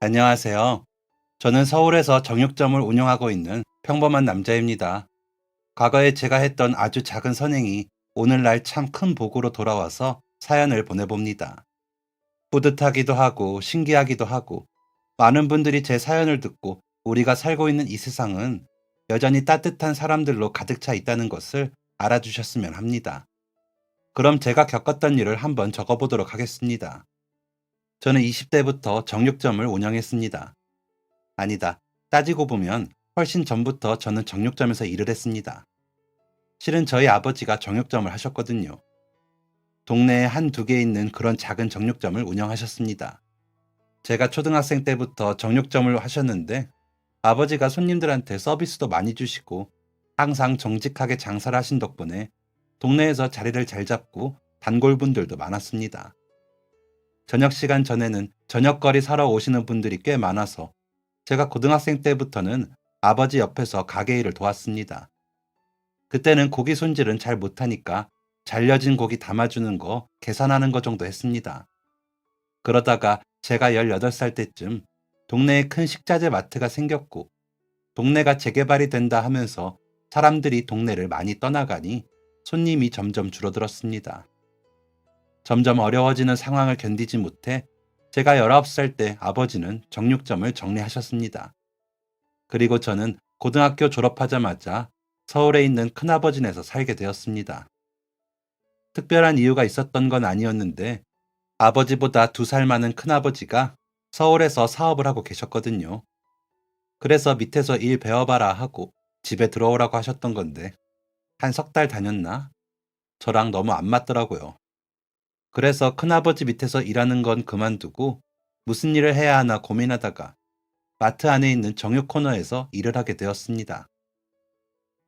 안녕하세요. 저는 서울에서 정육점을 운영하고 있는 평범한 남자입니다. 과거에 제가 했던 아주 작은 선행이 오늘날 참 큰 복으로 돌아와서 사연을 보내봅니다. 뿌듯하기도 하고 신기하기도 하고 많은 분들이 제 사연을 듣고 우리가 살고 있는 이 세상은 여전히 따뜻한 사람들로 가득 차 있다는 것을 알아주셨으면 합니다. 그럼 제가 겪었던 일을 한번 적어보도록 하겠습니다. 저는 20대부터 정육점을 운영했습니다. 아니다. 따지고 보면 훨씬 전부터 저는 정육점에서 일을 했습니다. 실은 저희 아버지가 정육점을 하셨거든요. 동네에 한두 개 있는 그런 작은 정육점을 운영하셨습니다. 제가 초등학생 때부터 정육점을 하셨는데 아버지가 손님들한테 서비스도 많이 주시고 항상 정직하게 장사를 하신 덕분에 동네에서 자리를 잘 잡고 단골분들도 많았습니다. 저녁 시간 전에는 저녁거리 사러 오시는 분들이 꽤 많아서 제가 고등학생 때부터는 아버지 옆에서 가게 일을 도왔습니다. 그때는 고기 손질은 잘 못하니까 잘려진 고기 담아주는 거, 계산하는 거 정도 했습니다. 그러다가 제가 18살 때쯤 동네에 큰 식자재 마트가 생겼고 동네가 재개발이 된다 하면서 사람들이 동네를 많이 떠나가니 손님이 점점 줄어들었습니다. 점점 어려워지는 상황을 견디지 못해 제가 19살 때 아버지는 정육점을 정리하셨습니다. 그리고 저는 고등학교 졸업하자마자 서울에 있는 큰아버지네서 살게 되었습니다. 특별한 이유가 있었던 건 아니었는데 아버지보다 2살 많은 큰아버지가 서울에서 사업을 하고 계셨거든요. 그래서 밑에서 일 배워봐라 하고 집에 들어오라고 하셨던 건데 한 석 달 다녔나? 저랑 너무 안 맞더라고요. 그래서 큰아버지 밑에서 일하는 건 그만두고 무슨 일을 해야 하나 고민하다가 마트 안에 있는 정육 코너에서 일을 하게 되었습니다.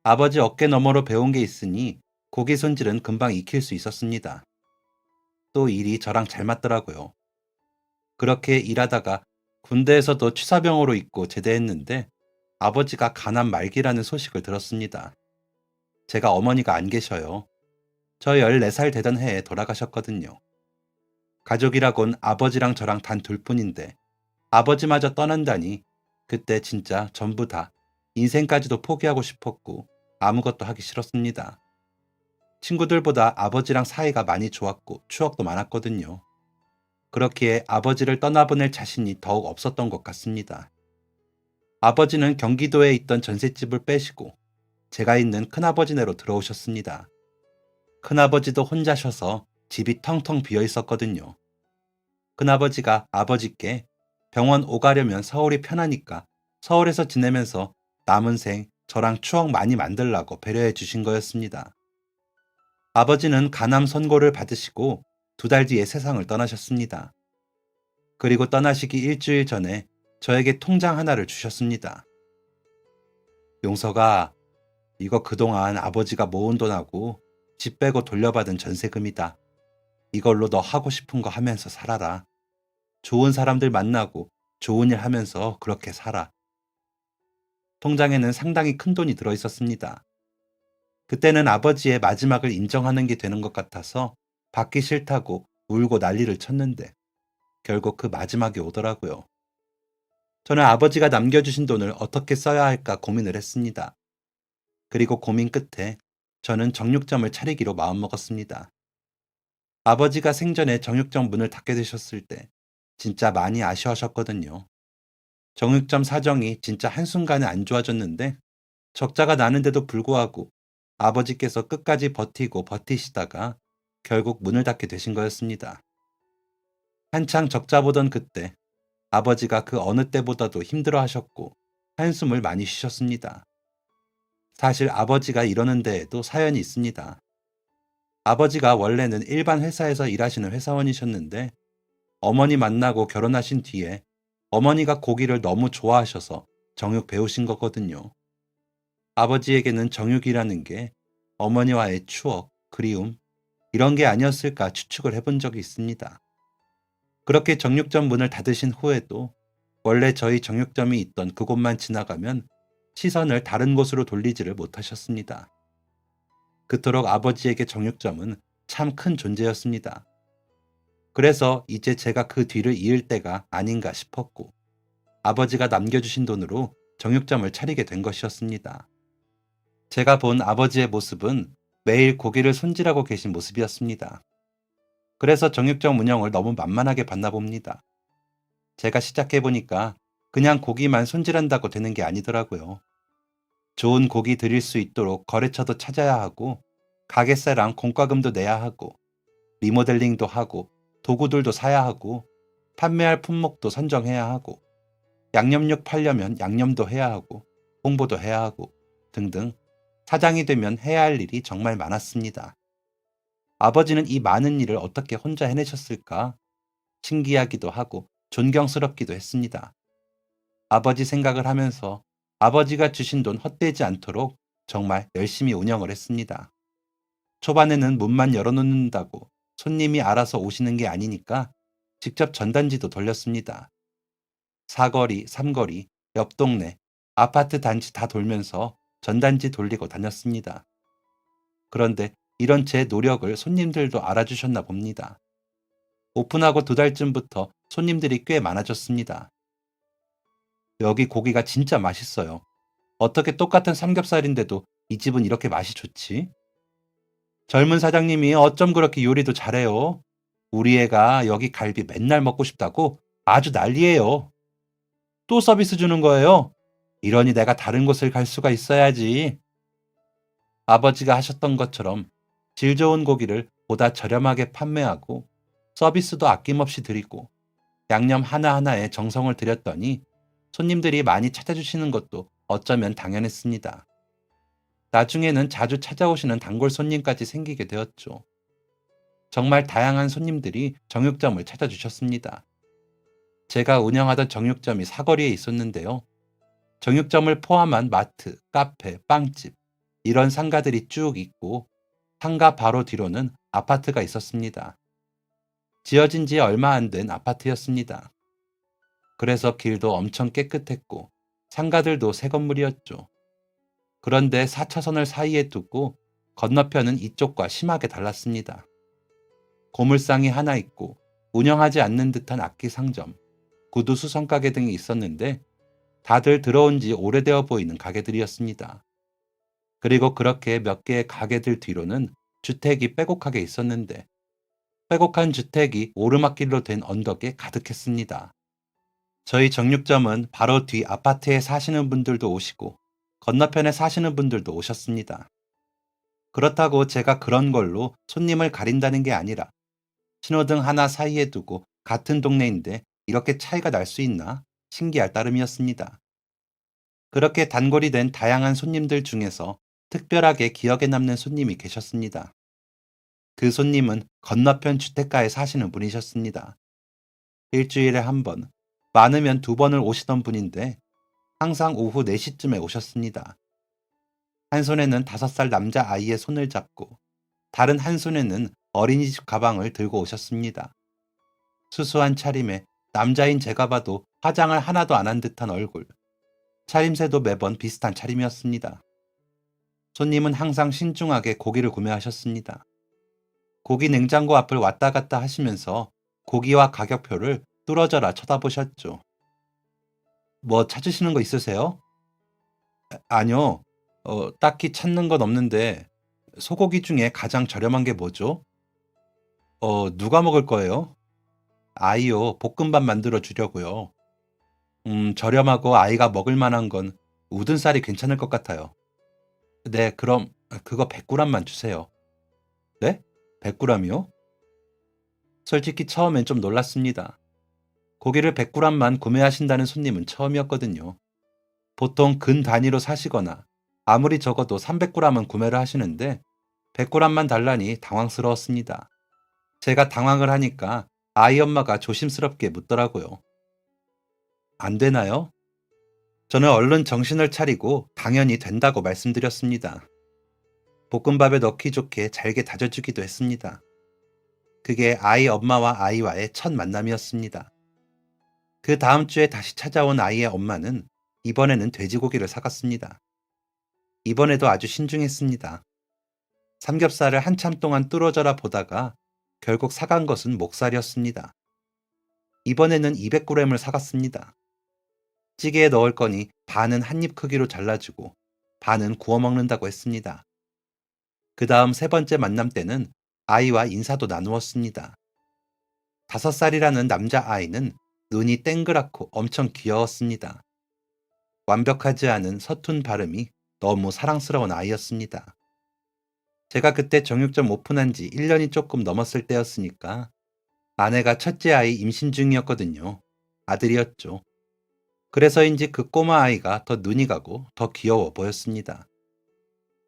아버지 어깨 너머로 배운 게 있으니 고기 손질은 금방 익힐 수 있었습니다. 또 일이 저랑 잘 맞더라고요. 그렇게 일하다가 군대에서도 취사병으로 있고 제대했는데 아버지가 간암 말기라는 소식을 들었습니다. 제가 어머니가 안 계셔요. 저 14살 되던 해에 돌아가셨거든요. 가족이라곤 아버지랑 저랑 단 둘뿐인데 아버지마저 떠난다니 그때 진짜 전부 다 인생까지도 포기하고 싶었고 아무것도 하기 싫었습니다. 친구들보다 아버지랑 사이가 많이 좋았고 추억도 많았거든요. 그렇기에 아버지를 떠나보낼 자신이 더욱 없었던 것 같습니다. 아버지는 경기도에 있던 전셋집을 빼시고 제가 있는 큰아버지네로 들어오셨습니다. 큰아버지도 혼자셔서 집이 텅텅 비어 있었거든요. 큰아버지가 아버지께 병원 오가려면 서울이 편하니까 서울에서 지내면서 남은 생 저랑 추억 많이 만들라고 배려해 주신 거였습니다. 아버지는 간암 선고를 받으시고 2달 뒤에 세상을 떠나셨습니다. 그리고 떠나시기 일주일 전에 저에게 통장 하나를 주셨습니다. 용서가, 이거 그동안 아버지가 모은 돈하고 집 빼고 돌려받은 전세금이다. 이걸로 너 하고 싶은 거 하면서 살아라. 좋은 사람들 만나고 좋은 일 하면서 그렇게 살아. 통장에는 상당히 큰 돈이 들어 있었습니다. 그때는 아버지의 마지막을 인정하는 게 되는 것 같아서 받기 싫다고 울고 난리를 쳤는데 결국 그 마지막이 오더라고요. 저는 아버지가 남겨주신 돈을 어떻게 써야 할까 고민을 했습니다. 그리고 고민 끝에 저는 정육점을 차리기로 마음먹었습니다. 아버지가 생전에 정육점 문을 닫게 되셨을 때 진짜 많이 아쉬워하셨거든요. 정육점 사정이 진짜 한순간에 안 좋아졌는데 적자가 나는데도 불구하고 아버지께서 끝까지 버티고 버티시다가 결국 문을 닫게 되신 거였습니다. 한창 적자 보던 그때 아버지가 그 어느 때보다도 힘들어 하셨고 한숨을 많이 쉬셨습니다. 사실 아버지가 이러는 데에도 사연이 있습니다. 아버지가 원래는 일반 회사에서 일하시는 회사원이셨는데 어머니 만나고 결혼하신 뒤에 어머니가 고기를 너무 좋아하셔서 정육 배우신 거거든요. 아버지에게는 정육이라는 게 어머니와의 추억, 그리움, 이런 게 아니었을까 추측을 해본 적이 있습니다. 그렇게 정육점 문을 닫으신 후에도 원래 저희 정육점이 있던 그곳만 지나가면 시선을 다른 곳으로 돌리지를 못하셨습니다. 그토록 아버지에게 정육점은 참 큰 존재였습니다. 그래서 이제 제가 그 뒤를 이을 때가 아닌가 싶었고 아버지가 남겨주신 돈으로 정육점을 차리게 된 것이었습니다. 제가 본 아버지의 모습은 매일 고기를 손질하고 계신 모습이었습니다. 그래서 정육점 운영을 너무 만만하게 봤나 봅니다. 제가 시작해보니까 그냥 고기만 손질한다고 되는 게 아니더라고요. 좋은 고기 드릴 수 있도록 거래처도 찾아야 하고, 가게세랑 공과금도 내야 하고, 리모델링도 하고, 도구들도 사야 하고, 판매할 품목도 선정해야 하고, 양념육 팔려면 양념도 해야 하고, 홍보도 해야 하고, 등등 사장이 되면 해야 할 일이 정말 많았습니다. 아버지는 이 많은 일을 어떻게 혼자 해내셨을까? 신기하기도 하고 존경스럽기도 했습니다. 아버지 생각을 하면서 아버지가 주신 돈 헛되지 않도록 정말 열심히 운영을 했습니다. 초반에는 문만 열어놓는다고 손님이 알아서 오시는 게 아니니까 직접 전단지도 돌렸습니다. 사거리, 삼거리, 옆 동네, 아파트 단지 다 돌면서 전단지 돌리고 다녔습니다. 그런데 이런 제 노력을 손님들도 알아주셨나 봅니다. 오픈하고 2달쯤부터 손님들이 꽤 많아졌습니다. 여기 고기가 진짜 맛있어요. 어떻게 똑같은 삼겹살인데도 이 집은 이렇게 맛이 좋지? 젊은 사장님이 어쩜 그렇게 요리도 잘해요? 우리 애가 여기 갈비 맨날 먹고 싶다고 아주 난리예요. 또 서비스 주는 거예요? 이러니 내가 다른 곳을 갈 수가 있어야지. 아버지가 하셨던 것처럼 질 좋은 고기를 보다 저렴하게 판매하고 서비스도 아낌없이 드리고 양념 하나하나에 정성을 들였더니 손님들이 많이 찾아주시는 것도 어쩌면 당연했습니다. 나중에는 자주 찾아오시는 단골 손님까지 생기게 되었죠. 정말 다양한 손님들이 정육점을 찾아주셨습니다. 제가 운영하던 정육점이 사거리에 있었는데요. 정육점을 포함한 마트, 카페, 빵집, 이런 상가들이 쭉 있고 상가 바로 뒤로는 아파트가 있었습니다. 지어진 지 얼마 안 된 아파트였습니다. 그래서 길도 엄청 깨끗했고 상가들도 새 건물이었죠. 그런데 4차선을 사이에 두고 건너편은 이쪽과 심하게 달랐습니다. 고물상이 하나 있고 운영하지 않는 듯한 악기 상점, 구두 수성 가게 등이 있었는데 다들 들어온 지 오래되어 보이는 가게들이었습니다. 그리고 그렇게 몇 개의 가게들 뒤로는 주택이 빼곡하게 있었는데 빼곡한 주택이 오르막길로 된 언덕에 가득했습니다. 저희 정육점은 바로 뒤 아파트에 사시는 분들도 오시고 건너편에 사시는 분들도 오셨습니다. 그렇다고 제가 그런 걸로 손님을 가린다는 게 아니라 신호등 하나 사이에 두고 같은 동네인데 이렇게 차이가 날 수 있나 신기할 따름이었습니다. 그렇게 단골이 된 다양한 손님들 중에서 특별하게 기억에 남는 손님이 계셨습니다. 그 손님은 건너편 주택가에 사시는 분이셨습니다. 일주일에 한 번, 많으면 2번을 오시던 분인데 항상 오후 4시쯤에 오셨습니다. 한 손에는 5살 남자 아이의 손을 잡고 다른 한 손에는 어린이집 가방을 들고 오셨습니다. 수수한 차림에 남자인 제가 봐도 화장을 하나도 안 한 듯한 얼굴, 차림새도 매번 비슷한 차림이었습니다. 손님은 항상 신중하게 고기를 구매하셨습니다. 고기 냉장고 앞을 왔다 갔다 하시면서 고기와 가격표를 뚫어져라 쳐다보셨죠. 뭐 찾으시는 거 있으세요? 아니요. 딱히 찾는 건 없는데 소고기 중에 가장 저렴한 게 뭐죠? 누가 먹을 거예요? 아이요. 볶음밥 만들어 주려고요. 저렴하고 아이가 먹을 만한 건 우둔살이 괜찮을 것 같아요. 네, 그럼 그거 100g만 주세요. 네? 100g이요? 솔직히 처음엔 좀 놀랐습니다. 고기를 100g만 구매하신다는 손님은 처음이었거든요. 보통 근 단위로 사시거나 아무리 적어도 300g은 구매를 하시는데 100g만 달라니 당황스러웠습니다. 제가 당황을 하니까 아이 엄마가 조심스럽게 묻더라고요. 안 되나요? 저는 얼른 정신을 차리고 당연히 된다고 말씀드렸습니다. 볶음밥에 넣기 좋게 잘게 다져주기도 했습니다. 그게 아이 엄마와 아이와의 첫 만남이었습니다. 그 다음 주에 다시 찾아온 아이의 엄마는 이번에는 돼지고기를 사갔습니다. 이번에도 아주 신중했습니다. 삼겹살을 한참 동안 뚫어져라 보다가 결국 사간 것은 목살이었습니다. 이번에는 200g을 사갔습니다. 찌개에 넣을 거니 반은 한입 크기로 잘라주고 반은 구워 먹는다고 했습니다. 그 다음 세 번째 만남 때는 아이와 인사도 나누었습니다. 5살이라는 남자아이는 눈이 땡그랗고 엄청 귀여웠습니다. 완벽하지 않은 서툰 발음이 너무 사랑스러운 아이였습니다. 제가 그때 정육점 오픈한 지 1년이 조금 넘었을 때였으니까 아내가 첫째 아이 임신 중이었거든요. 아들이었죠. 그래서인지 그 꼬마 아이가 더 눈이 가고 더 귀여워 보였습니다.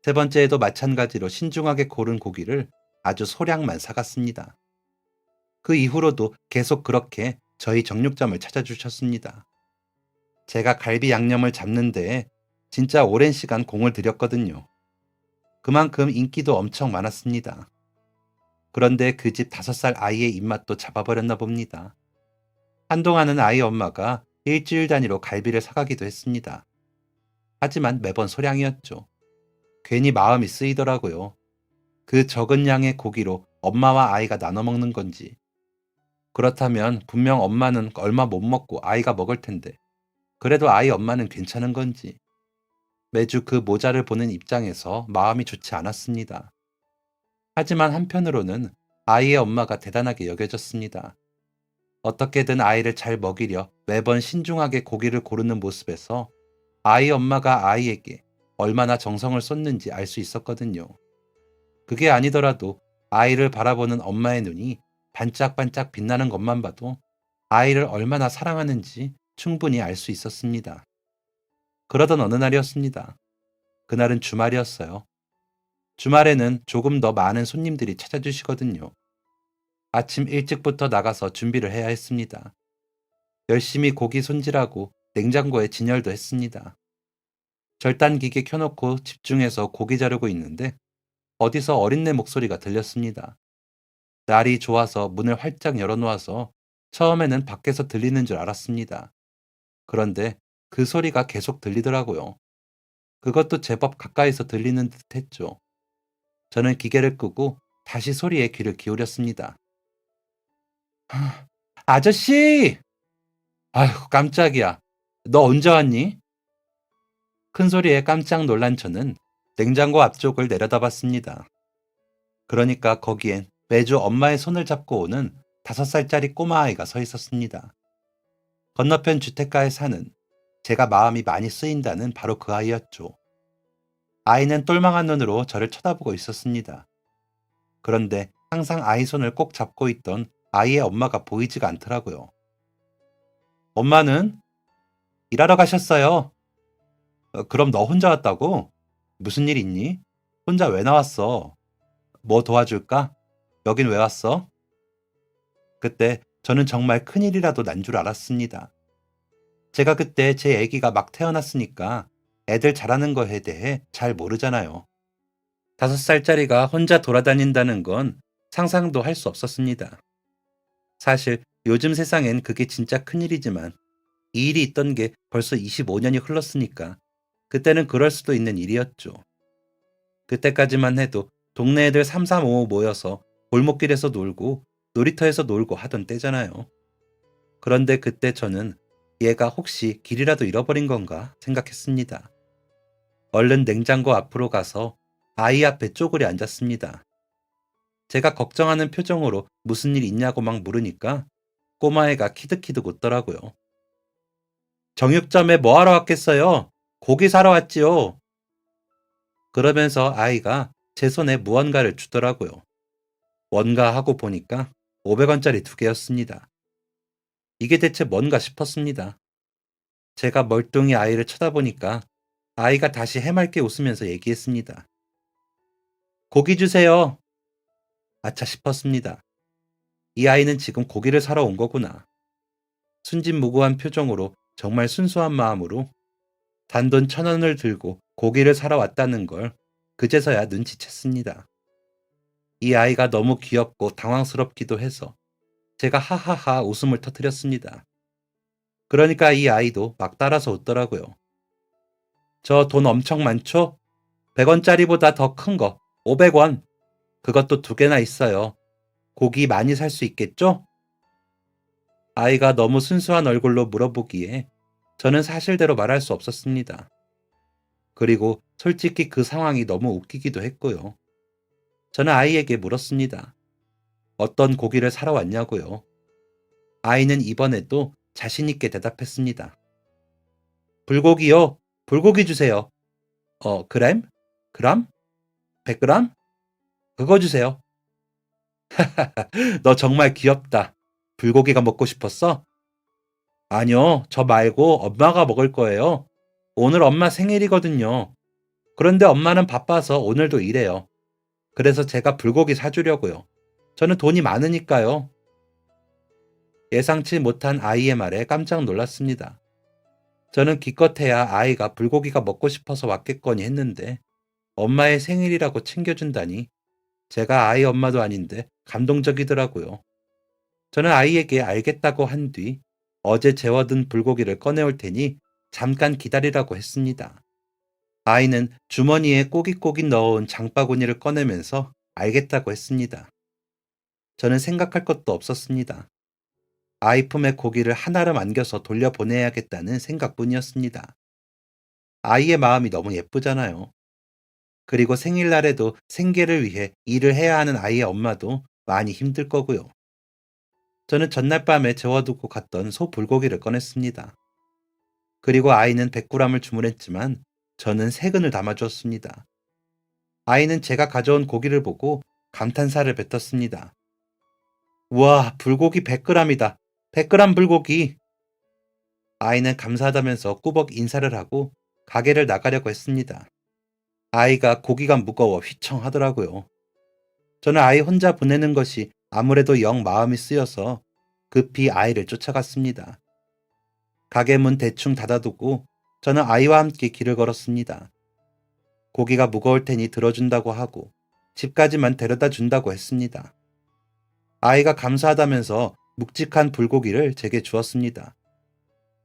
세 번째에도 마찬가지로 신중하게 고른 고기를 아주 소량만 사갔습니다. 그 이후로도 계속 그렇게 저희 정육점을 찾아주셨습니다. 제가 갈비 양념을 잡는 데에 진짜 오랜 시간 공을 들였거든요. 그만큼 인기도 엄청 많았습니다. 그런데 그 집 5살 아이의 입맛도 잡아버렸나 봅니다. 한동안은 아이 엄마가 일주일 단위로 갈비를 사가기도 했습니다. 하지만 매번 소량이었죠. 괜히 마음이 쓰이더라고요. 그 적은 양의 고기로 엄마와 아이가 나눠 먹는 건지. 그렇다면 분명 엄마는 얼마 못 먹고 아이가 먹을 텐데. 그래도 아이 엄마는 괜찮은 건지. 매주 그 모자를 보는 입장에서 마음이 좋지 않았습니다. 하지만 한편으로는 아이의 엄마가 대단하게 여겨졌습니다. 어떻게든 아이를 잘 먹이려 매번 신중하게 고기를 고르는 모습에서 아이 엄마가 아이에게 얼마나 정성을 쏟는지 알 수 있었거든요. 그게 아니더라도 아이를 바라보는 엄마의 눈이 반짝반짝 빛나는 것만 봐도 아이를 얼마나 사랑하는지 충분히 알 수 있었습니다. 그러던 어느 날이었습니다. 그날은 주말이었어요. 주말에는 조금 더 많은 손님들이 찾아주시거든요. 아침 일찍부터 나가서 준비를 해야 했습니다. 열심히 고기 손질하고 냉장고에 진열도 했습니다. 절단기계 켜놓고 집중해서 고기 자르고 있는데 어디서 어린애 목소리가 들렸습니다. 날이 좋아서 문을 활짝 열어놓아서 처음에는 밖에서 들리는 줄 알았습니다. 그런데 그 소리가 계속 들리더라고요. 그것도 제법 가까이서 들리는 듯 했죠. 저는 기계를 끄고 다시 소리에 귀를 기울였습니다. 아저씨! 아휴, 깜짝이야. 너 언제 왔니? 큰 소리에 깜짝 놀란 저는 냉장고 앞쪽을 내려다봤습니다. 그러니까 거기엔 매주 엄마의 손을 잡고 오는 5살짜리 꼬마아이가 서 있었습니다. 건너편 주택가에 사는 제가 마음이 많이 쓰인다는 바로 그 아이였죠. 아이는 똘망한 눈으로 저를 쳐다보고 있었습니다. 그런데 항상 아이 손을 꼭 잡고 있던 아이의 엄마가 보이지가 않더라고요. 엄마는 일하러 가셨어요. 그럼 너 혼자 왔다고? 무슨 일 있니? 혼자 왜 나왔어? 뭐 도와줄까? 여긴 왜 왔어? 그때 저는 정말 큰일이라도 난 줄 알았습니다. 제가 그때 제 아기가 막 태어났으니까 애들 자라는 거에 대해 잘 모르잖아요. 5살짜리가 혼자 돌아다닌다는 건 상상도 할 수 없었습니다. 사실 요즘 세상엔 그게 진짜 큰일이지만 이 일이 있던 게 벌써 25년이 흘렀으니까 그때는 그럴 수도 있는 일이었죠. 그때까지만 해도 동네 애들 3, 3, 5 모여서 골목길에서 놀고 놀이터에서 놀고 하던 때잖아요. 그런데 그때 저는 얘가 혹시 길이라도 잃어버린 건가 생각했습니다. 얼른 냉장고 앞으로 가서 아이 앞에 쪼그려 앉았습니다. 제가 걱정하는 표정으로 무슨 일 있냐고 막 물으니까 꼬마애가 키득키득 웃더라고요. 정육점에 뭐 하러 왔겠어요? 고기 사러 왔지요. 그러면서 아이가 제 손에 무언가를 주더라고요. 뭔가 하고 보니까 500원짜리 2개였습니다. 이게 대체 뭔가 싶었습니다. 제가 멀뚱히 아이를 쳐다보니까 아이가 다시 해맑게 웃으면서 얘기했습니다. 고기 주세요. 아차 싶었습니다. 이 아이는 지금 고기를 사러 온 거구나. 순진무구한 표정으로 정말 순수한 마음으로 단돈 1,000원을 들고 고기를 사러 왔다는 걸 그제서야 눈치챘습니다. 이 아이가 너무 귀엽고 당황스럽기도 해서 제가 하하하 웃음을 터뜨렸습니다. 그러니까 이 아이도 막 따라서 웃더라고요. 저 돈 엄청 많죠? 100원짜리보다 더 큰 거, 500원. 그것도 2개나 있어요. 고기 많이 살 수 있겠죠? 아이가 너무 순수한 얼굴로 물어보기에 저는 사실대로 말할 수 없었습니다. 그리고 솔직히 그 상황이 너무 웃기기도 했고요. 저는 아이에게 물었습니다. 어떤 고기를 사러 왔냐고요. 아이는 이번에도 자신있게 대답했습니다. 불고기요. 불고기 주세요. 그램? 그람? 100g? 그거 주세요. 너 정말 귀엽다. 불고기가 먹고 싶었어? 아니요, 저 말고 엄마가 먹을 거예요. 오늘 엄마 생일이거든요. 그런데 엄마는 바빠서 오늘도 일해요. 그래서 제가 불고기 사주려고요. 저는 돈이 많으니까요. 예상치 못한 아이의 말에 깜짝 놀랐습니다. 저는 기껏해야 아이가 불고기가 먹고 싶어서 왔겠거니 했는데 엄마의 생일이라고 챙겨준다니 제가 아이 엄마도 아닌데 감동적이더라고요. 저는 아이에게 알겠다고 한 뒤 어제 재워둔 불고기를 꺼내올 테니 잠깐 기다리라고 했습니다. 아이는 주머니에 꼬깃꼬깃 넣어온 장바구니를 꺼내면서 알겠다고 했습니다. 저는 생각할 것도 없었습니다. 아이 품에 고기를 하나를 안겨서 돌려보내야겠다는 생각뿐이었습니다. 아이의 마음이 너무 예쁘잖아요. 그리고 생일날에도 생계를 위해 일을 해야 하는 아이의 엄마도 많이 힘들 거고요. 저는 전날 밤에 재워두고 갔던 소 불고기를 꺼냈습니다. 그리고 아이는 100g을 주문했지만 저는 3근을 담아주었습니다. 아이는 제가 가져온 고기를 보고 감탄사를 뱉었습니다. 우와, 불고기 100g이다. 100g 불고기. 아이는 감사하다면서 꾸벅 인사를 하고 가게를 나가려고 했습니다. 아이가 고기가 무거워 휘청하더라고요. 저는 아이 혼자 보내는 것이 아무래도 영 마음이 쓰여서 급히 아이를 쫓아갔습니다. 가게 문 대충 닫아두고 저는 아이와 함께 길을 걸었습니다. 고기가 무거울 테니 들어준다고 하고 집까지만 데려다 준다고 했습니다. 아이가 감사하다면서 묵직한 불고기를 제게 주었습니다.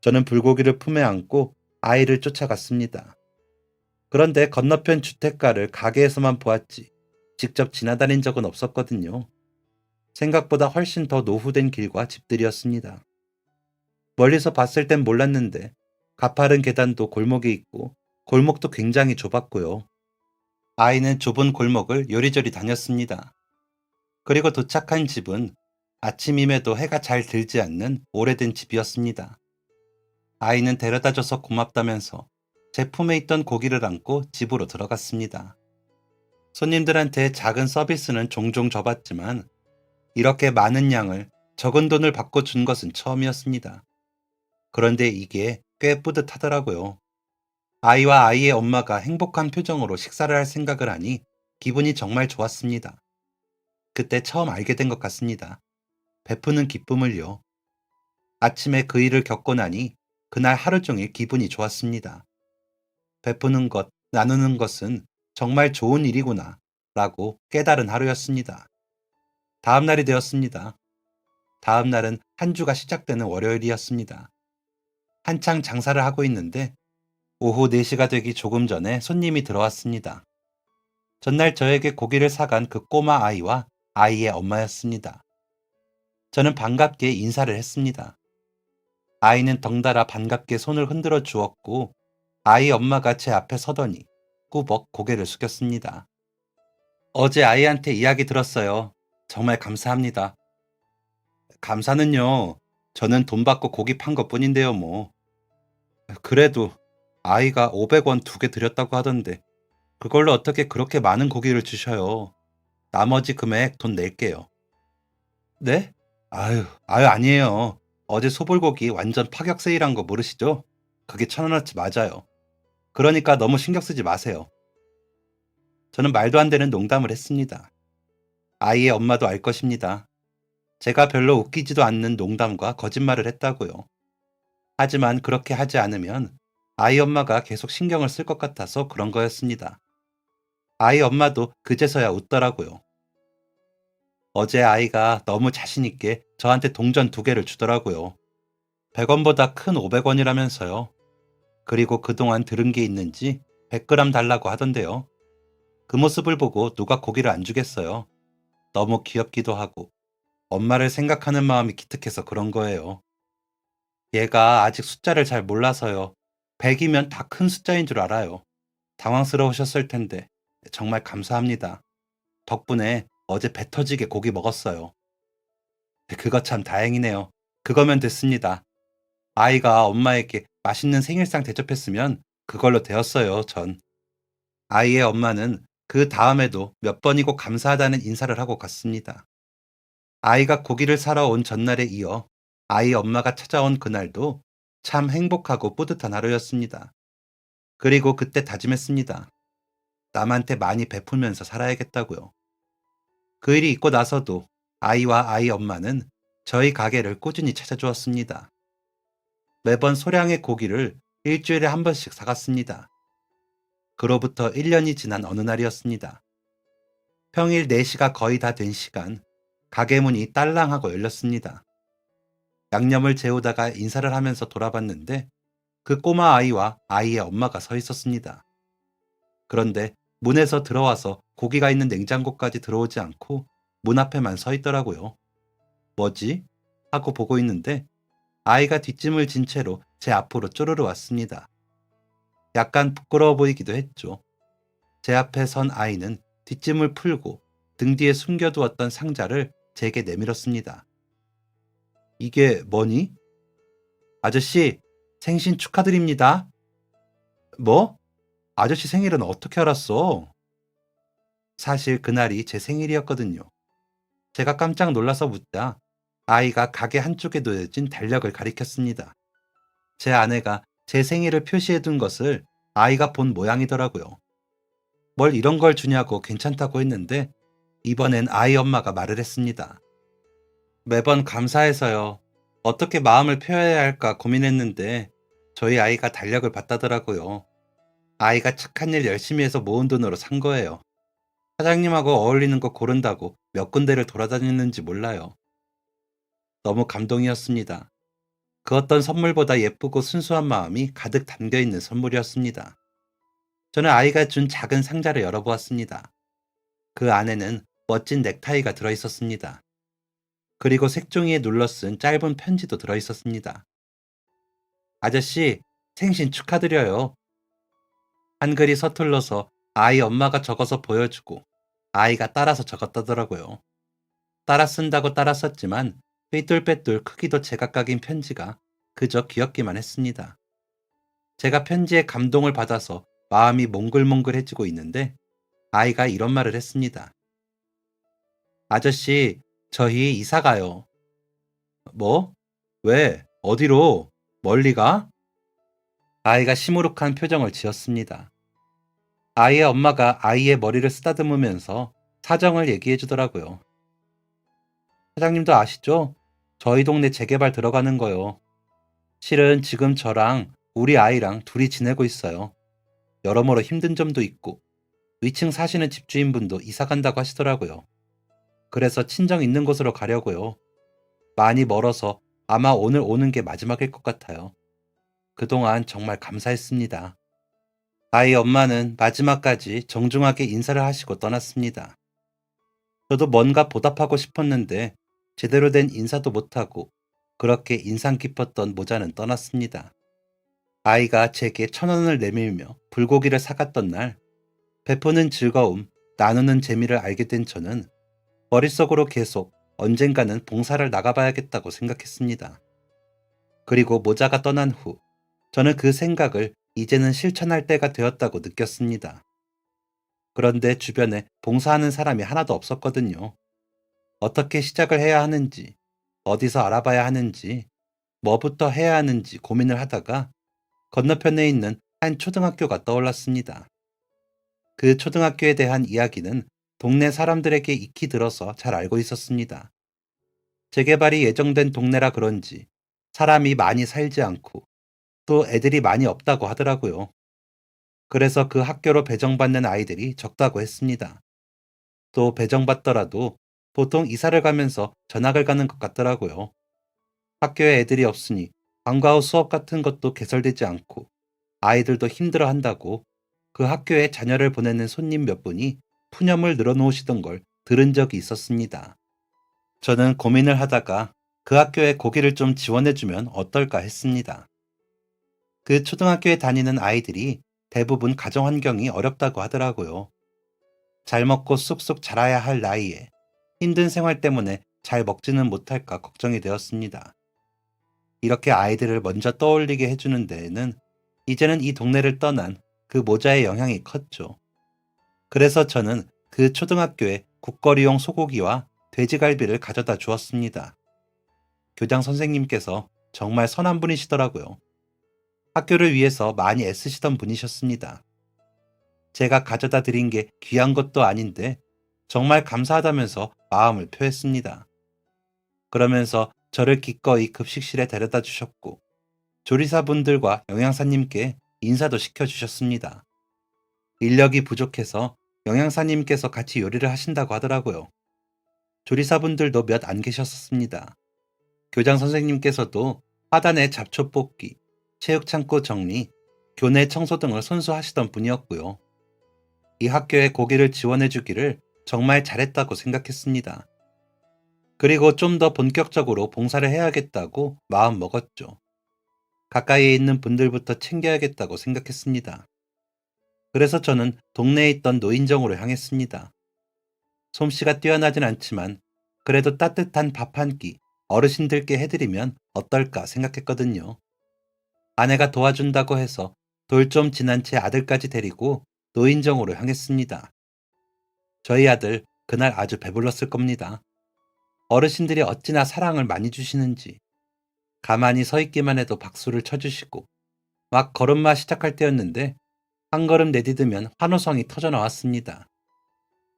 저는 불고기를 품에 안고 아이를 쫓아갔습니다. 그런데 건너편 주택가를 가게에서만 보았지 직접 지나다닌 적은 없었거든요. 생각보다 훨씬 더 노후된 길과 집들이었습니다. 멀리서 봤을 땐 몰랐는데 가파른 계단도 골목에 있고 골목도 굉장히 좁았고요. 아이는 좁은 골목을 요리조리 다녔습니다. 그리고 도착한 집은 아침임에도 해가 잘 들지 않는 오래된 집이었습니다. 아이는 데려다줘서 고맙다면서 제 품에 있던 고기를 안고 집으로 들어갔습니다. 손님들한테 작은 서비스는 종종 줘봤지만 이렇게 많은 양을 적은 돈을 받고 준 것은 처음이었습니다. 그런데 이게 꽤 뿌듯하더라고요. 아이와 아이의 엄마가 행복한 표정으로 식사를 할 생각을 하니 기분이 정말 좋았습니다. 그때 처음 알게 된 것 같습니다. 베푸는 기쁨을요. 아침에 그 일을 겪고 나니 그날 하루 종일 기분이 좋았습니다. 베푸는 것, 나누는 것은 정말 좋은 일이구나 라고 깨달은 하루였습니다. 다음 날이 되었습니다. 다음 날은 한 주가 시작되는 월요일이었습니다. 한창 장사를 하고 있는데 오후 4시가 되기 조금 전에 손님이 들어왔습니다. 전날 저에게 고기를 사간 그 꼬마 아이와 아이의 엄마였습니다. 저는 반갑게 인사를 했습니다. 아이는 덩달아 반갑게 손을 흔들어 주었고 아이 엄마가 제 앞에 서더니 꾸벅 고개를 숙였습니다. 어제 아이한테 이야기 들었어요. 정말 감사합니다. 감사는요. 저는 돈 받고 고기 판 것뿐인데요, 뭐. 그래도 아이가 500원 2개 드렸다고 하던데 그걸로 어떻게 그렇게 많은 고기를 주셔요. 나머지 금액 돈 낼게요. 네? 아유, 아니에요. 어제 소불고기 완전 파격 세일한 거 모르시죠? 그게 1,000원어치 맞아요. 그러니까 너무 신경 쓰지 마세요. 저는 말도 안 되는 농담을 했습니다. 아이의 엄마도 알 것입니다. 제가 별로 웃기지도 않는 농담과 거짓말을 했다고요. 하지만 그렇게 하지 않으면 아이 엄마가 계속 신경을 쓸 것 같아서 그런 거였습니다. 아이 엄마도 그제서야 웃더라고요. 어제 아이가 너무 자신있게 저한테 동전 2개를 주더라고요. 100원보다 큰 500원이라면서요. 그리고 그동안 들은 게 있는지 100g 달라고 하던데요. 그 모습을 보고 누가 고기를 안 주겠어요. 너무 귀엽기도 하고 엄마를 생각하는 마음이 기특해서 그런 거예요. 얘가 아직 숫자를 잘 몰라서요. 100이면 다 큰 숫자인 줄 알아요. 당황스러우셨을 텐데 정말 감사합니다. 덕분에 어제 배 터지게 고기 먹었어요. 네, 그거 참 다행이네요. 그거면 됐습니다. 아이가 엄마에게 맛있는 생일상 대접했으면 그걸로 되었어요, 전. 아이의 엄마는 그 다음에도 몇 번이고 감사하다는 인사를 하고 갔습니다. 아이가 고기를 사러 온 전날에 이어 아이 엄마가 찾아온 그날도 참 행복하고 뿌듯한 하루였습니다. 그리고 그때 다짐했습니다. 남한테 많이 베풀면서 살아야겠다고요. 그 일이 있고 나서도 아이와 아이 엄마는 저희 가게를 꾸준히 찾아주었습니다. 매번 소량의 고기를 일주일에 한 번씩 사갔습니다. 그로부터 1년이 지난 어느 날이었습니다. 평일 4시가 거의 다 된 시간, 가게 문이 딸랑하고 열렸습니다. 양념을 재우다가 인사를 하면서 돌아봤는데 그 꼬마 아이와 아이의 엄마가 서 있었습니다. 그런데 문에서 들어와서 고기가 있는 냉장고까지 들어오지 않고 문 앞에만 서 있더라고요. 뭐지? 하고 보고 있는데 아이가 뒷짐을 진 채로 제 앞으로 쪼르르 왔습니다. 약간 부끄러워 보이기도 했죠. 제 앞에 선 아이는 뒷짐을 풀고 등 뒤에 숨겨두었던 상자를 제게 내밀었습니다. 이게 뭐니? 아저씨, 생신 축하드립니다. 뭐? 아저씨 생일은 어떻게 알았어? 사실 그날이 제 생일이었거든요. 제가 깜짝 놀라서 묻자 아이가 가게 한쪽에 놓여진 달력을 가리켰습니다. 제 아내가 제 생일을 표시해둔 것을 아이가 본 모양이더라고요. 뭘 이런 걸 주냐고 괜찮다고 했는데 이번엔 아이 엄마가 말을 했습니다. 매번 감사해서요. 어떻게 마음을 표해야 할까 고민했는데 저희 아이가 달력을 봤다더라고요. 아이가 착한 일 열심히 해서 모은 돈으로 산 거예요. 사장님하고 어울리는 거 고른다고 몇 군데를 돌아다녔는지 몰라요. 너무 감동이었습니다. 그 어떤 선물보다 예쁘고 순수한 마음이 가득 담겨 있는 선물이었습니다. 저는 아이가 준 작은 상자를 열어보았습니다. 그 안에는 멋진 넥타이가 들어있었습니다. 그리고 색종이에 눌러 쓴 짧은 편지도 들어있었습니다. 아저씨, 생신 축하드려요. 한글이 서툴러서 아이 엄마가 적어서 보여주고 아이가 따라서 적었다더라고요. 따라 쓴다고 따라 썼지만 삐뚤빼뚤 크기도 제각각인 편지가 그저 귀엽기만 했습니다. 제가 편지에 감동을 받아서 마음이 몽글몽글해지고 있는데 아이가 이런 말을 했습니다. 아저씨, 저희 이사 가요. 뭐? 왜? 어디로? 멀리 가? 아이가 시무룩한 표정을 지었습니다. 아이의 엄마가 아이의 머리를 쓰다듬으면서 사정을 얘기해 주더라고요. 사장님도 아시죠? 저희 동네 재개발 들어가는 거요. 실은 지금 저랑 우리 아이랑 둘이 지내고 있어요. 여러모로 힘든 점도 있고 위층 사시는 집주인분도 이사 간다고 하시더라고요. 그래서 친정 있는 곳으로 가려고요. 많이 멀어서 아마 오늘 오는 게 마지막일 것 같아요. 그동안 정말 감사했습니다. 아이 엄마는 마지막까지 정중하게 인사를 하시고 떠났습니다. 저도 뭔가 보답하고 싶었는데 제대로 된 인사도 못하고 그렇게 인상 깊었던 모자는 떠났습니다. 아이가 제게 1,000원을 내밀며 불고기를 사갔던 날 베푸는 즐거움, 나누는 재미를 알게 된 저는 머릿속으로 계속 언젠가는 봉사를 나가봐야겠다고 생각했습니다. 그리고 모자가 떠난 후 저는 그 생각을 이제는 실천할 때가 되었다고 느꼈습니다. 그런데 주변에 봉사하는 사람이 하나도 없었거든요. 어떻게 시작을 해야 하는지, 어디서 알아봐야 하는지, 뭐부터 해야 하는지 고민을 하다가 건너편에 있는 한 초등학교가 떠올랐습니다. 그 초등학교에 대한 이야기는 동네 사람들에게 익히 들어서 잘 알고 있었습니다. 재개발이 예정된 동네라 그런지 사람이 많이 살지 않고 또 애들이 많이 없다고 하더라고요. 그래서 그 학교로 배정받는 아이들이 적다고 했습니다. 또 배정받더라도 보통 이사를 가면서 전학을 가는 것 같더라고요. 학교에 애들이 없으니 방과 후 수업 같은 것도 개설되지 않고 아이들도 힘들어 한다고 그 학교에 자녀를 보내는 손님 몇 분이 푸념을 늘어놓으시던 걸 들은 적이 있었습니다. 저는 고민을 하다가 그 학교에 고기를 좀 지원해주면 어떨까 했습니다. 그 초등학교에 다니는 아이들이 대부분 가정 환경이 어렵다고 하더라고요. 잘 먹고 쑥쑥 자라야 할 나이에 힘든 생활 때문에 잘 먹지는 못할까 걱정이 되었습니다. 이렇게 아이들을 먼저 떠올리게 해주는 데에는 이제는 이 동네를 떠난 그 모자의 영향이 컸죠. 그래서 저는 그 초등학교에 국거리용 소고기와 돼지갈비를 가져다 주었습니다. 교장 선생님께서 정말 선한 분이시더라고요. 학교를 위해서 많이 애쓰시던 분이셨습니다. 제가 가져다 드린 게 귀한 것도 아닌데 정말 감사하다면서 마음을 표했습니다. 그러면서 저를 기꺼이 급식실에 데려다 주셨고 조리사분들과 영양사님께 인사도 시켜주셨습니다. 인력이 부족해서 영양사님께서 같이 요리를 하신다고 하더라고요. 조리사분들도 몇 안 계셨습니다. 교장 선생님께서도 화단의 잡초 뽑기, 체육창고 정리, 교내 청소 등을 손수 하시던 분이었고요. 이 학교에 고기를 지원해 주기를 정말 잘했다고 생각했습니다. 그리고 좀 더 본격적으로 봉사를 해야겠다고 마음 먹었죠. 가까이에 있는 분들부터 챙겨야겠다고 생각했습니다. 그래서 저는 동네에 있던 노인정으로 향했습니다. 솜씨가 뛰어나진 않지만 그래도 따뜻한 밥 한 끼 어르신들께 해드리면 어떨까 생각했거든요. 아내가 도와준다고 해서 돌 좀 지난 제 아들까지 데리고 노인정으로 향했습니다. 저희 아들 그날 아주 배불렀을 겁니다. 어르신들이 어찌나 사랑을 많이 주시는지 가만히 서 있기만 해도 박수를 쳐주시고 막 걸음마 시작할 때였는데 한 걸음 내디디면 환호성이 터져 나왔습니다.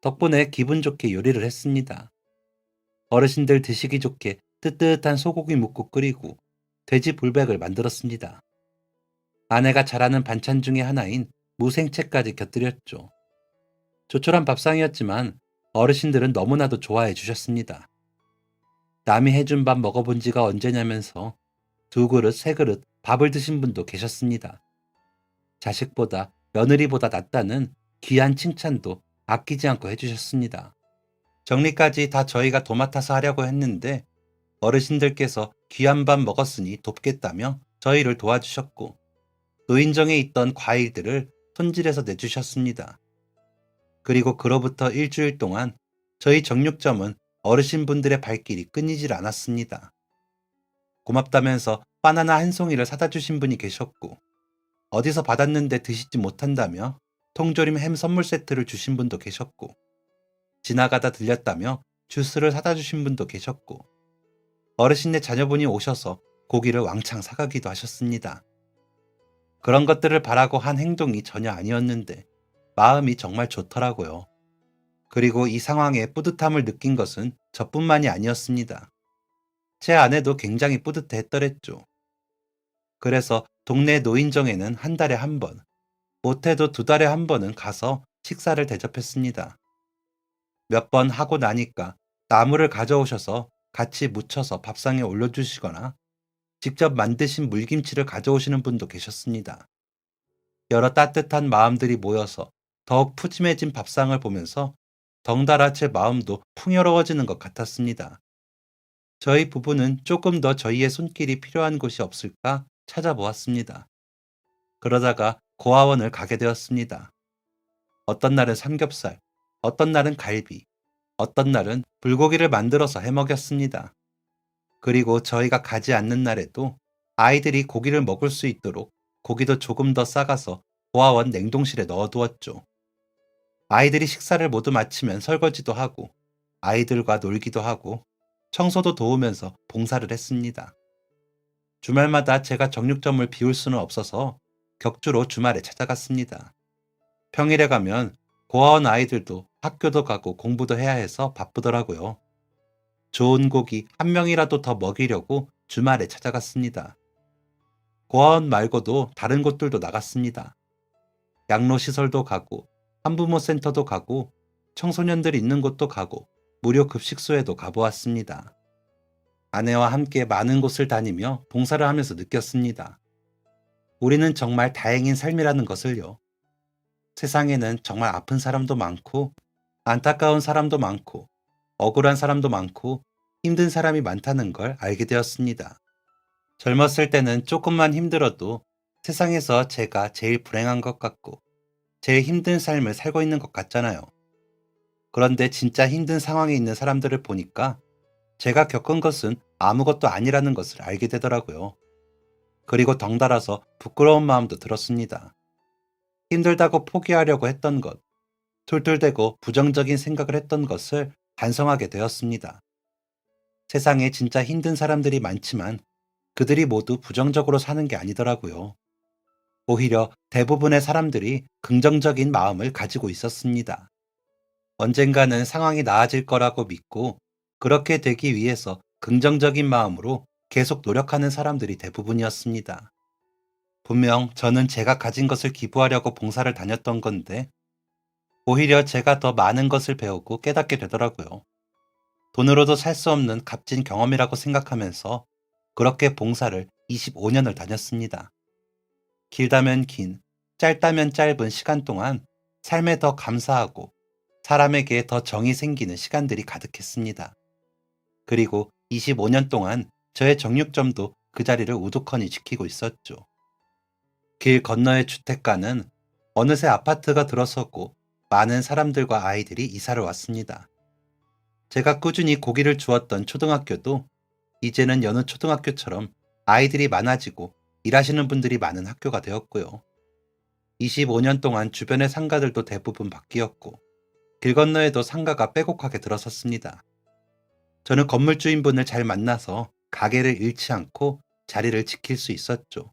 덕분에 기분 좋게 요리를 했습니다. 어르신들 드시기 좋게 뜨뜻한 소고기 묵국 끓이고 돼지 불백을 만들었습니다. 아내가 잘하는 반찬 중에 하나인 무생채까지 곁들였죠. 조촐한 밥상이었지만 어르신들은 너무나도 좋아해 주셨습니다. 남이 해준 밥 먹어본 지가 언제냐면서 두 그릇, 세 그릇 밥을 드신 분도 계셨습니다. 자식보다 며느리보다 낫다는 귀한 칭찬도 아끼지 않고 해주셨습니다. 정리까지 다 저희가 도맡아서 하려고 했는데 어르신들께서 귀한 밥 먹었으니 돕겠다며 저희를 도와주셨고 노인정에 있던 과일들을 손질해서 내주셨습니다. 그리고 그로부터 일주일 동안 저희 정육점은 어르신분들의 발길이 끊이질 않았습니다. 고맙다면서 바나나 한 송이를 사다 주신 분이 계셨고 어디서 받았는데 드시지 못한다며 통조림 햄 선물 세트를 주신 분도 계셨고 지나가다 들렸다며 주스를 사다 주신 분도 계셨고 어르신네 자녀분이 오셔서 고기를 왕창 사가기도 하셨습니다. 그런 것들을 바라고 한 행동이 전혀 아니었는데 마음이 정말 좋더라고요. 그리고 이 상황에 뿌듯함을 느낀 것은 저뿐만이 아니었습니다. 제 아내도 굉장히 뿌듯해했더랬죠. 그래서 동네 노인정에는 한 달에 한 번, 못해도 두 달에 한 번은 가서 식사를 대접했습니다. 몇 번 하고 나니까 나물을 가져오셔서 같이 무쳐서 밥상에 올려주시거나 직접 만드신 물김치를 가져오시는 분도 계셨습니다. 여러 따뜻한 마음들이 모여서 더욱 푸짐해진 밥상을 보면서 덩달아 제 마음도 풍요로워지는 것 같았습니다. 저희 부부는 조금 더 저희의 손길이 필요한 곳이 없을까 찾아보았습니다. 그러다가 고아원을 가게 되었습니다. 어떤 날은 삼겹살, 어떤 날은 갈비, 어떤 날은 불고기를 만들어서 해먹였습니다. 그리고 저희가 가지 않는 날에도 아이들이 고기를 먹을 수 있도록 고기도 조금 더 싸가서 고아원 냉동실에 넣어두었죠. 아이들이 식사를 모두 마치면 설거지도 하고 아이들과 놀기도 하고 청소도 도우면서 봉사를 했습니다. 주말마다 제가 정육점을 비울 수는 없어서 격주로 주말에 찾아갔습니다. 평일에 가면 고아원 아이들도 학교도 가고 공부도 해야 해서 바쁘더라고요. 좋은 고기 한 명이라도 더 먹이려고 주말에 찾아갔습니다. 고아원 말고도 다른 곳들도 나갔습니다. 양로시설도 가고 한부모 센터도 가고 청소년들 있는 곳도 가고 무료 급식소에도 가보았습니다. 아내와 함께 많은 곳을 다니며 봉사를 하면서 느꼈습니다. 우리는 정말 다행인 삶이라는 것을요. 세상에는 정말 아픈 사람도 많고 안타까운 사람도 많고 억울한 사람도 많고 힘든 사람이 많다는 걸 알게 되었습니다. 젊었을 때는 조금만 힘들어도 세상에서 제가 제일 불행한 것 같고 제일 힘든 삶을 살고 있는 것 같잖아요. 그런데 진짜 힘든 상황에 있는 사람들을 보니까 제가 겪은 것은 아무것도 아니라는 것을 알게 되더라고요. 그리고 덩달아서 부끄러운 마음도 들었습니다. 힘들다고 포기하려고 했던 것, 툴툴대고 부정적인 생각을 했던 것을 반성하게 되었습니다. 세상에 진짜 힘든 사람들이 많지만 그들이 모두 부정적으로 사는 게 아니더라고요. 오히려 대부분의 사람들이 긍정적인 마음을 가지고 있었습니다. 언젠가는 상황이 나아질 거라고 믿고 그렇게 되기 위해서 긍정적인 마음으로 계속 노력하는 사람들이 대부분이었습니다. 분명 저는 제가 가진 것을 기부하려고 봉사를 다녔던 건데 오히려 제가 더 많은 것을 배우고 깨닫게 되더라고요. 돈으로도 살 수 없는 값진 경험이라고 생각하면서 그렇게 봉사를 25년을 다녔습니다. 길다면 긴, 짧다면 짧은 시간 동안 삶에 더 감사하고 사람에게 더 정이 생기는 시간들이 가득했습니다. 그리고 25년 동안 저의 정육점도 그 자리를 우두커니 지키고 있었죠. 길 건너의 주택가는 어느새 아파트가 들어섰고 많은 사람들과 아이들이 이사를 왔습니다. 제가 꾸준히 고기를 주었던 초등학교도 이제는 여느 초등학교처럼 아이들이 많아지고 일하시는 분들이 많은 학교가 되었고요. 25년 동안 주변의 상가들도 대부분 바뀌었고 길 건너에도 상가가 빼곡하게 들어섰습니다. 저는 건물 주인분을 잘 만나서 가게를 잃지 않고 자리를 지킬 수 있었죠.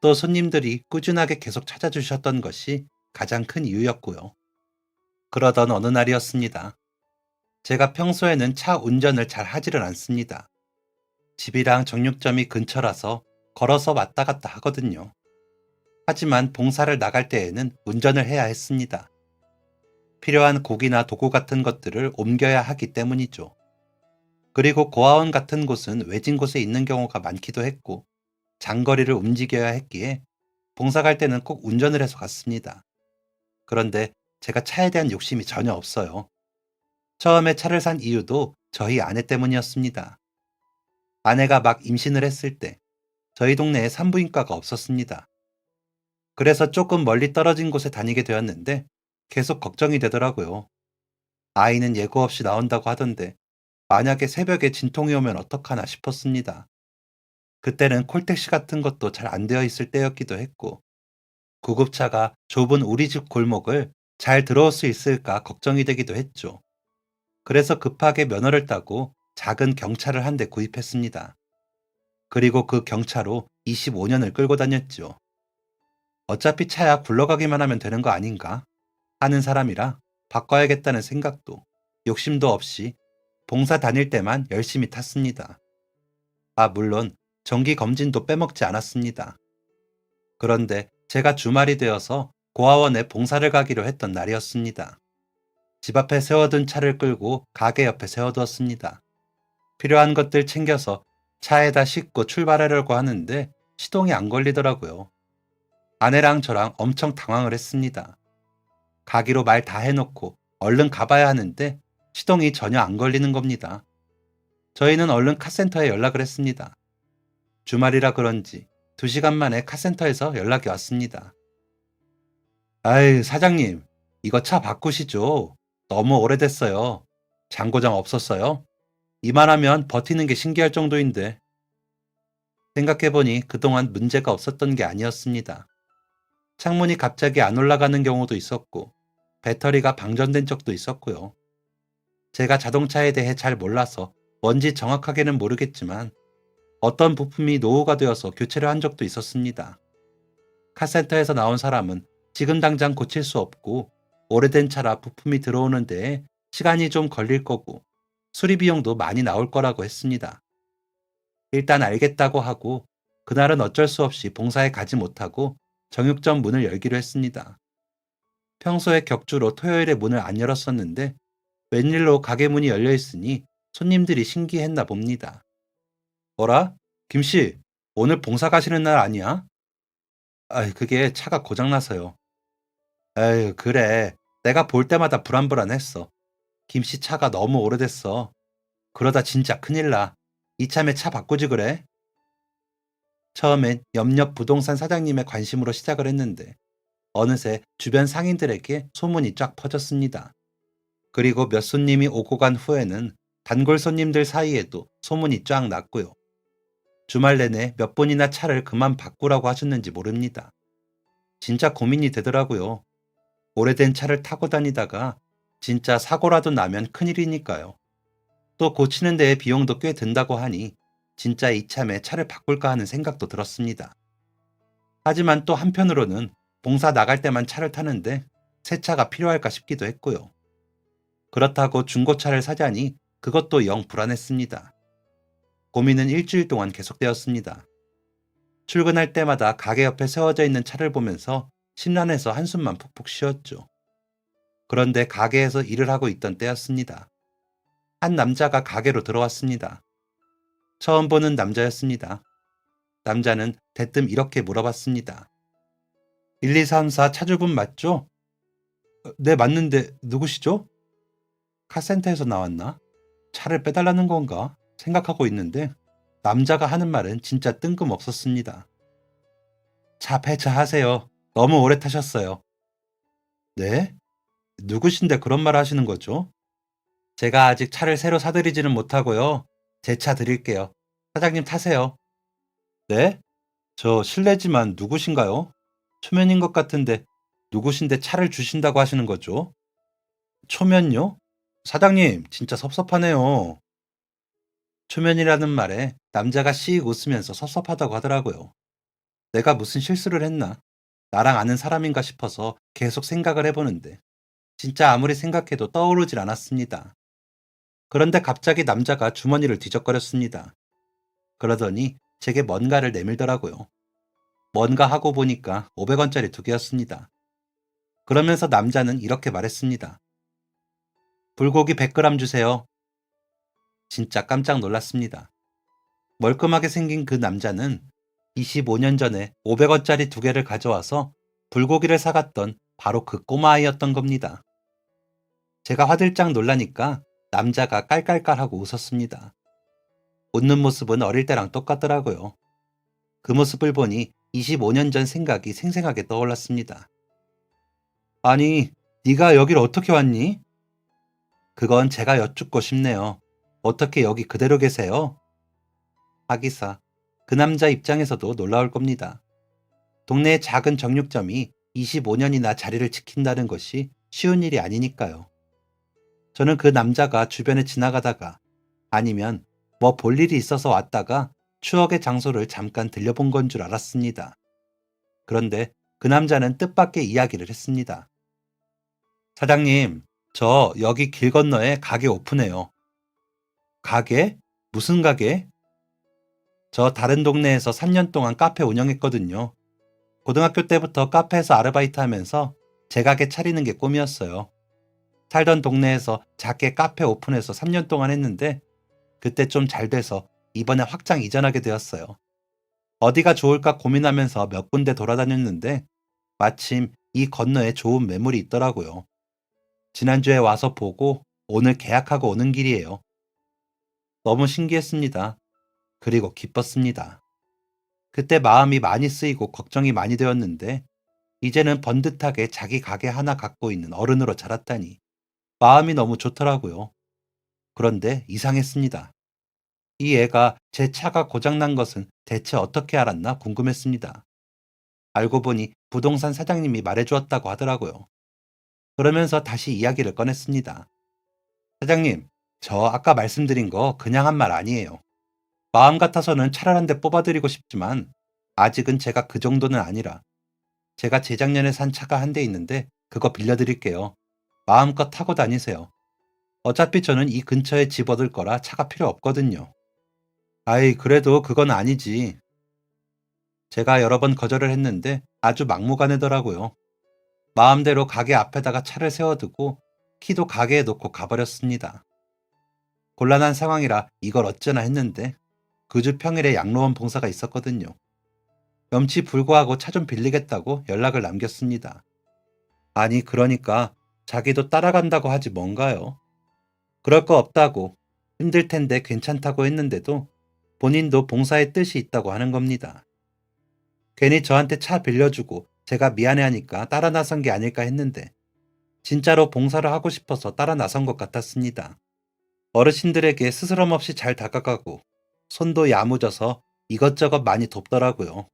또 손님들이 꾸준하게 계속 찾아주셨던 것이 가장 큰 이유였고요. 그러던 어느 날이었습니다. 제가 평소에는 차 운전을 잘 하지를 않습니다. 집이랑 정육점이 근처라서 걸어서 왔다 갔다 하거든요. 하지만 봉사를 나갈 때에는 운전을 해야 했습니다. 필요한 고기나 도구 같은 것들을 옮겨야 하기 때문이죠. 그리고 고아원 같은 곳은 외진 곳에 있는 경우가 많기도 했고 장거리를 움직여야 했기에 봉사 갈 때는 꼭 운전을 해서 갔습니다. 그런데 제가 차에 대한 욕심이 전혀 없어요. 처음에 차를 산 이유도 저희 아내 때문이었습니다. 아내가 막 임신을 했을 때 저희 동네에 산부인과가 없었습니다. 그래서 조금 멀리 떨어진 곳에 다니게 되었는데 계속 걱정이 되더라고요. 아이는 예고 없이 나온다고 하던데 만약에 새벽에 진통이 오면 어떡하나 싶었습니다. 그때는 콜택시 같은 것도 잘 안 되어 있을 때였기도 했고 구급차가 좁은 우리 집 골목을 잘 들어올 수 있을까 걱정이 되기도 했죠. 그래서 급하게 면허를 따고 작은 경차를 한 대 구입했습니다. 그리고 그 경차로 25년을 끌고 다녔죠. 어차피 차야 굴러가기만 하면 되는 거 아닌가 하는 사람이라 바꿔야겠다는 생각도 욕심도 없이 봉사 다닐 때만 열심히 탔습니다. 아, 물론 정기 검진도 빼먹지 않았습니다. 그런데 제가 주말이 되어서 고아원에 봉사를 가기로 했던 날이었습니다. 집 앞에 세워둔 차를 끌고 가게 옆에 세워두었습니다. 필요한 것들 챙겨서 차에다 싣고 출발하려고 하는데 시동이 안 걸리더라고요. 아내랑 저랑 엄청 당황을 했습니다. 가기로 말 다 해놓고 얼른 가봐야 하는데 시동이 전혀 안 걸리는 겁니다. 저희는 얼른 카센터에 연락을 했습니다. 주말이라 그런지 2시간 만에 카센터에서 연락이 왔습니다. 아이, 사장님, 이거 차 바꾸시죠. 너무 오래됐어요. 장고장 없었어요? 이만하면 버티는 게 신기할 정도인데. 생각해보니 그동안 문제가 없었던 게 아니었습니다. 창문이 갑자기 안 올라가는 경우도 있었고, 배터리가 방전된 적도 있었고요. 제가 자동차에 대해 잘 몰라서 뭔지 정확하게는 모르겠지만, 어떤 부품이 노후가 되어서 교체를 한 적도 있었습니다. 카센터에서 나온 사람은 지금 당장 고칠 수 없고, 오래된 차라 부품이 들어오는 데에 시간이 좀 걸릴 거고, 수리 비용도 많이 나올 거라고 했습니다. 일단 알겠다고 하고, 그날은 어쩔 수 없이 봉사에 가지 못하고 정육점 문을 열기로 했습니다. 평소에 격주로 토요일에 문을 안 열었었는데 웬일로 가게 문이 열려 있으니 손님들이 신기했나 봅니다. 뭐라? 김씨, 오늘 봉사 가시는 날 아니야? 그게 차가 고장나서요. 에휴, 그래. 내가 볼 때마다 불안불안했어. 김씨 차가 너무 오래됐어. 그러다 진짜 큰일 나. 이참에 차 바꾸지 그래? 처음엔 옆옆 부동산 사장님의 관심으로 시작을 했는데 어느새 주변 상인들에게 소문이 쫙 퍼졌습니다. 그리고 몇 손님이 오고 간 후에는 단골 손님들 사이에도 소문이 쫙 났고요. 주말 내내 몇 번이나 차를 그만 바꾸라고 하셨는지 모릅니다. 진짜 고민이 되더라고요. 오래된 차를 타고 다니다가 진짜 사고라도 나면 큰일이니까요. 또 고치는 데에 비용도 꽤 든다고 하니 진짜 이참에 차를 바꿀까 하는 생각도 들었습니다. 하지만 또 한편으로는 봉사 나갈 때만 차를 타는데 새 차가 필요할까 싶기도 했고요. 그렇다고 중고차를 사자니 그것도 영 불안했습니다. 고민은 일주일 동안 계속되었습니다. 출근할 때마다 가게 옆에 세워져 있는 차를 보면서 심란해서 한숨만 푹푹 쉬었죠. 그런데 가게에서 일을 하고 있던 때였습니다. 한 남자가 가게로 들어왔습니다. 처음 보는 남자였습니다. 남자는 대뜸 이렇게 물어봤습니다. 1234 차주분 맞죠? 네, 맞는데 누구시죠? 카센터에서 나왔나? 차를 빼달라는 건가? 생각하고 있는데 남자가 하는 말은 진짜 뜬금없었습니다. 차 폐차하세요. 너무 오래 타셨어요. 네? 누구신데 그런 말 하시는 거죠? 제가 아직 차를 새로 사드리지는 못하고요. 제 차 드릴게요. 사장님 타세요. 네? 저 실례지만 누구신가요? 초면인 것 같은데 누구신데 차를 주신다고 하시는 거죠? 초면요? 사장님, 진짜 섭섭하네요. 초면이라는 말에 남자가 씩 웃으면서 섭섭하다고 하더라고요. 내가 무슨 실수를 했나? 나랑 아는 사람인가 싶어서 계속 생각을 해보는데 진짜 아무리 생각해도 떠오르질 않았습니다. 그런데 갑자기 남자가 주머니를 뒤적거렸습니다. 그러더니 제게 뭔가를 내밀더라고요. 뭔가 하고 보니까 500원짜리 두 개였습니다. 그러면서 남자는 이렇게 말했습니다. 불고기 100g 주세요. 진짜 깜짝 놀랐습니다. 멀끔하게 생긴 그 남자는 25년 전에 500원짜리 두 개를 가져와서 불고기를 사갔던 바로 그 꼬마아이였던 겁니다. 제가 화들짝 놀라니까 남자가 깔깔깔하고 웃었습니다. 웃는 모습은 어릴 때랑 똑같더라고요. 그 모습을 보니 25년 전 생각이 생생하게 떠올랐습니다. 아니, 네가 여길 어떻게 왔니? 그건 제가 여쭙고 싶네요. 어떻게 여기 그대로 계세요? 하기사, 그 남자 입장에서도 놀라울 겁니다. 동네의 작은 정육점이 25년이나 자리를 지킨다는 것이 쉬운 일이 아니니까요. 저는 그 남자가 주변에 지나가다가 아니면 뭐 볼 일이 있어서 왔다가 추억의 장소를 잠깐 들려본 건 줄 알았습니다. 그런데 그 남자는 뜻밖의 이야기를 했습니다. 사장님, 저 여기 길 건너에 가게 오픈해요. 가게? 무슨 가게? 저 다른 동네에서 3년 동안 카페 운영했거든요. 고등학교 때부터 카페에서 아르바이트 하면서 제 가게 차리는 게 꿈이었어요. 살던 동네에서 작게 카페 오픈해서 3년 동안 했는데 그때 좀 잘 돼서 이번에 확장 이전하게 되었어요. 어디가 좋을까 고민하면서 몇 군데 돌아다녔는데 마침 이 건너에 좋은 매물이 있더라고요. 지난주에 와서 보고 오늘 계약하고 오는 길이에요. 너무 신기했습니다. 그리고 기뻤습니다. 그때 마음이 많이 쓰이고 걱정이 많이 되었는데 이제는 번듯하게 자기 가게 하나 갖고 있는 어른으로 자랐다니 마음이 너무 좋더라고요. 그런데 이상했습니다. 이 애가 제 차가 고장난 것은 대체 어떻게 알았나 궁금했습니다. 알고 보니 부동산 사장님이 말해주었다고 하더라고요. 그러면서 다시 이야기를 꺼냈습니다. 사장님, 저 아까 말씀드린 거 그냥 한 말 아니에요. 마음 같아서는 차를 한 대 뽑아드리고 싶지만 아직은 제가 그 정도는 아니라 제가 재작년에 산 차가 한 대 있는데 그거 빌려드릴게요. 마음껏 타고 다니세요. 어차피 저는 이 근처에 집 얻을 거라 차가 필요 없거든요. 아이, 그래도 그건 아니지. 제가 여러 번 거절을 했는데 아주 막무가내더라고요. 마음대로 가게 앞에다가 차를 세워두고 키도 가게에 놓고 가버렸습니다. 곤란한 상황이라 이걸 어쩌나 했는데 그 주 평일에 양로원 봉사가 있었거든요. 염치 불구하고 차 좀 빌리겠다고 연락을 남겼습니다. 아니, 그러니까 자기도 따라간다고 하지 뭔가요? 그럴 거 없다고. 힘들 텐데 괜찮다고 했는데도 본인도 봉사의 뜻이 있다고 하는 겁니다. 괜히 저한테 차 빌려주고 제가 미안해하니까 따라 나선 게 아닐까 했는데 진짜로 봉사를 하고 싶어서 따라 나선 것 같았습니다. 어르신들에게 스스럼 없이 잘 다가가고 손도 야무져서 이것저것 많이 돕더라고요.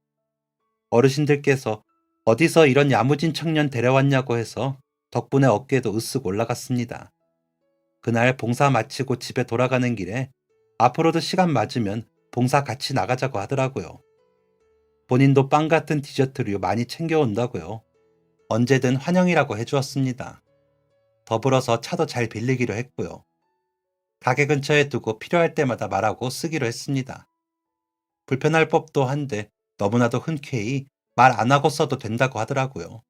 어르신들께서 어디서 이런 야무진 청년 데려왔냐고 해서 덕분에 어깨도 으쓱 올라갔습니다. 그날 봉사 마치고 집에 돌아가는 길에 앞으로도 시간 맞으면 봉사 같이 나가자고 하더라고요. 본인도 빵 같은 디저트류 많이 챙겨온다고요. 언제든 환영이라고 해주었습니다. 더불어서 차도 잘 빌리기로 했고요. 가게 근처에 두고 필요할 때마다 말하고 쓰기로 했습니다. 불편할 법도 한데 너무나도 흔쾌히 말 안 하고 써도 된다고 하더라고요.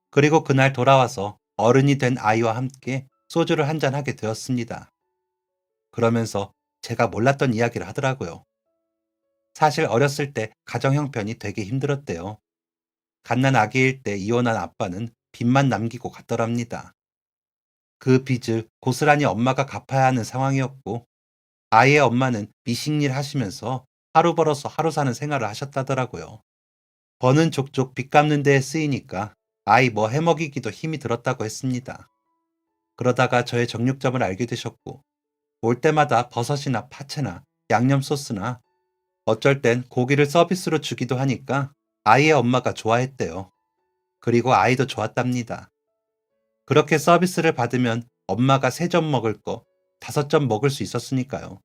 그리고 그날 돌아와서 어른이 된 아이와 함께 소주를 한잔 하게 되었습니다. 그러면서 제가 몰랐던 이야기를 하더라고요. 사실 어렸을 때 가정 형편이 되게 힘들었대요. 갓난 아기일 때 이혼한 아빠는 빚만 남기고 갔더랍니다. 그 빚을 고스란히 엄마가 갚아야 하는 상황이었고 아이의 엄마는 미식일 하시면서 하루 벌어서 하루 사는 생활을 하셨다더라고요. 버는 족족 빚 갚는 데에 쓰이니까 아이 뭐 해먹이기도 힘이 들었다고 했습니다. 그러다가 저의 정육점을 알게 되셨고 올 때마다 버섯이나 파채나 양념 소스나 어쩔 땐 고기를 서비스로 주기도 하니까 아이의 엄마가 좋아했대요. 그리고 아이도 좋았답니다. 그렇게 서비스를 받으면 엄마가 3점 먹을 거 5점 먹을 수 있었으니까요.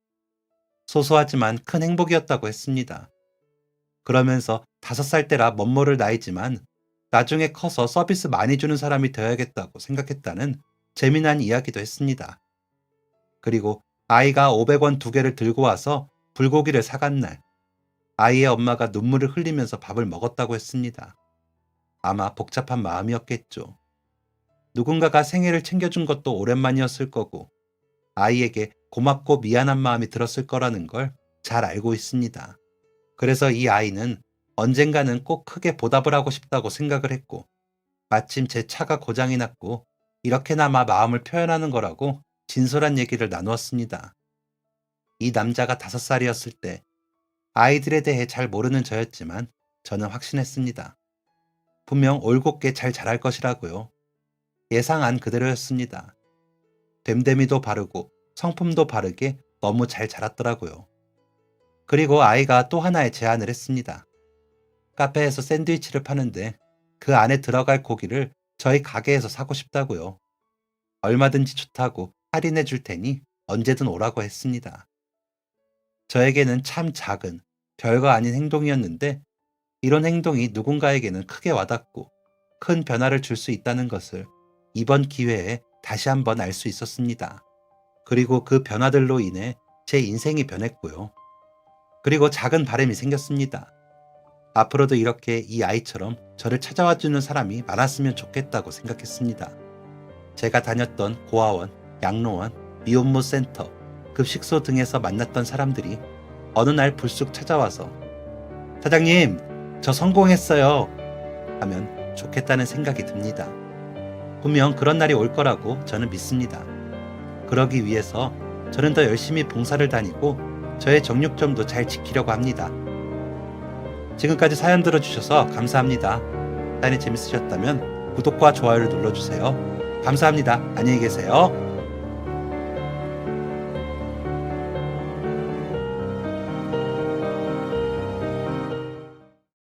소소하지만 큰 행복이었다고 했습니다. 그러면서 5살 때라 멋모를 나이지만 나중에 커서 서비스 많이 주는 사람이 되어야겠다고 생각했다는 재미난 이야기도 했습니다. 그리고 아이가 500원 2개를 들고 와서 불고기를 사간 날 아이의 엄마가 눈물을 흘리면서 밥을 먹었다고 했습니다. 아마 복잡한 마음이었겠죠. 누군가가 생일을 챙겨준 것도 오랜만이었을 거고 아이에게 고맙고 미안한 마음이 들었을 거라는 걸 잘 알고 있습니다. 그래서 이 아이는 언젠가는 꼭 크게 보답을 하고 싶다고 생각을 했고 마침 제 차가 고장이 났고 이렇게나마 마음을 표현하는 거라고 진솔한 얘기를 나누었습니다. 이 남자가 5살이었을 때 아이들에 대해 잘 모르는 저였지만 저는 확신했습니다. 분명 올곧게 잘 자랄 것이라고요. 예상한 그대로였습니다. 됨됨이도 바르고 성품도 바르게 너무 잘 자랐더라고요. 그리고 아이가 또 하나의 제안을 했습니다. 카페에서 샌드위치를 파는데 그 안에 들어갈 고기를 저희 가게에서 사고 싶다고요. 얼마든지 좋다고 할인해 줄 테니 언제든 오라고 했습니다. 저에게는 참 작은 별거 아닌 행동이었는데 이런 행동이 누군가에게는 크게 와닿고 큰 변화를 줄 수 있다는 것을 이번 기회에 다시 한번 알 수 있었습니다. 그리고 그 변화들로 인해 제 인생이 변했고요. 그리고 작은 바람이 생겼습니다. 앞으로도 이렇게 이 아이처럼 저를 찾아와 주는 사람이 많았으면 좋겠다고 생각했습니다. 제가 다녔던 고아원, 양로원, 미혼모 센터, 급식소 등에서 만났던 사람들이 어느 날 불쑥 찾아와서 사장님, 저 성공했어요 하면 좋겠다는 생각이 듭니다. 분명 그런 날이 올 거라고 저는 믿습니다. 그러기 위해서 저는 더 열심히 봉사를 다니고 저의 정육점도 잘 지키려고 합니다. 지금까지 사연 들어주셔서 감사합니다. 사연이 재밌으셨다면 구독과 좋아요를 눌러주세요. 감사합니다. 안녕히 계세요.